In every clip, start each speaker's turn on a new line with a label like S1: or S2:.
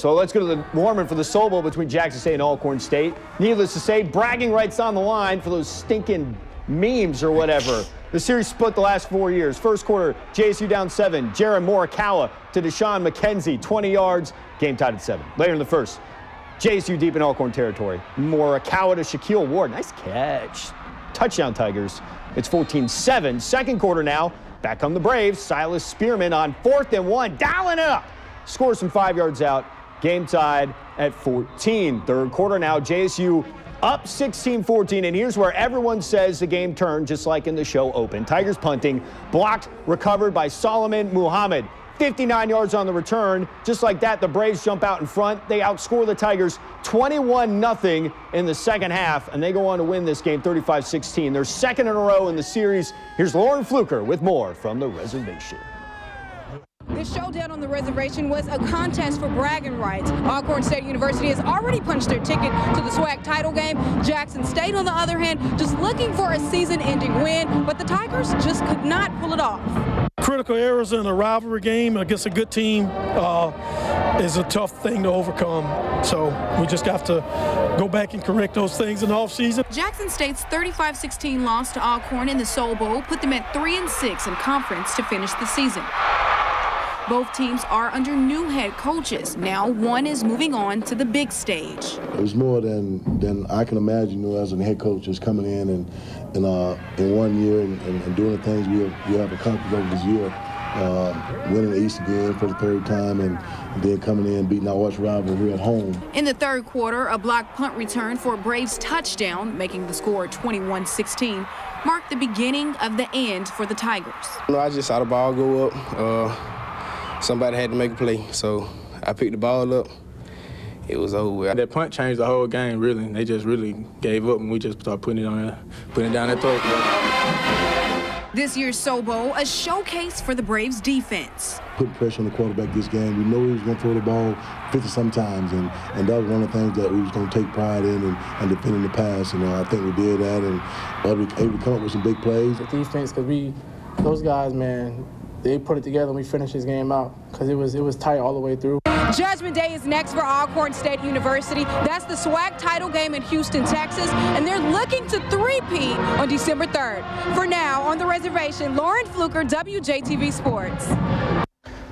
S1: So let's go to the Warman for the Soul Bowl between Jackson State and Alcorn State. Needless to say, bragging rights on the line for those stinking memes or whatever. The series split the last 4 years. First quarter, JSU down 7. Jaron Morikawa to Deshaun McKenzie, 20 yards. Game tied at 7. Later in the first, JSU deep in Alcorn territory. Morikawa to Shaquille Ward. Nice catch. Touchdown Tigers. It's 14-7. Second quarter now. Back come the Braves. Silas Spearman on 4th and 1. Dialing it up. Scores from 5 yards out. Game tied at 14. Third quarter now. JSU up 16-14. And here's where everyone says the game turned, just like in the show open. Tigers punting. Blocked. Recovered by Solomon Muhammad. 59 yards on the return. Just like that, the Braves jump out in front. They outscore the Tigers 21-0 in the second half, and they go on to win this game 35-16. They're second in a row in the series. Here's Lauren Fluker with more from the reservation.
S2: The showdown on the reservation was a contest for bragging rights. Alcorn State University has already punched their ticket to the SWAC title game. Jackson State, on the other hand, just looking for a season-ending win, but the Tigers just could not pull it off.
S3: Critical errors in a rivalry game against a good team is a tough thing to overcome. So we just have to go back and correct those things in the offseason.
S2: Jackson State's 35-16 loss to Alcorn in the Soul Bowl put them at 3-6 in conference to finish the season. Both teams are under new head coaches. Now one is moving on to the big stage.
S4: It was more than I can imagine, you know, as a head coach just coming in in 1 year and doing the things we have accomplished over this year. Winning the East again for the third time and then coming in beating our arch rival here at home.
S2: In the third quarter, a blocked punt return for a Braves touchdown, making the score 21-16, marked the beginning of the end for the Tigers.
S5: You know, I just saw the ball go up. Somebody had to make a play, so I picked the ball up. It was over.
S6: That punt changed the whole game, really. They just really gave up, and we just started putting it down their throat.
S2: This year's Soul Bowl, a showcase for the Braves' defense.
S4: Putting pressure on the quarterback this game. We know he was going to throw the ball 50-some times, and that was one of the things that we was going to take pride in and defending the pass. And I think we did that, and able to come up with some big plays.
S7: The defense, because those guys, man, they put it together and we finished this game out because it was tight all the way through.
S2: Judgment Day is next for Alcorn State University. That's the SWAC title game in Houston, Texas, and they're looking to three-peat on December 3rd. For now, on the reservation, Lauren Fluker, WJTV Sports.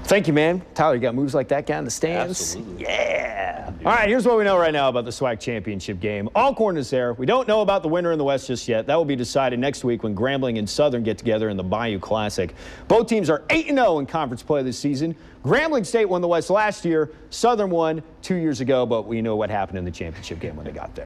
S1: Thank you, man. Tyler, you got moves like that guy in the stands?
S8: Absolutely.
S1: Yeah. All right, here's what we know right now about the SWAC championship game. Alcorn is there. We don't know about the winner in the West just yet. That will be decided next week when Grambling and Southern get together in the Bayou Classic. Both teams are 8-0 in conference play this season. Grambling State won the West last year. Southern won 2 years ago, but we know what happened in the championship game when they got there.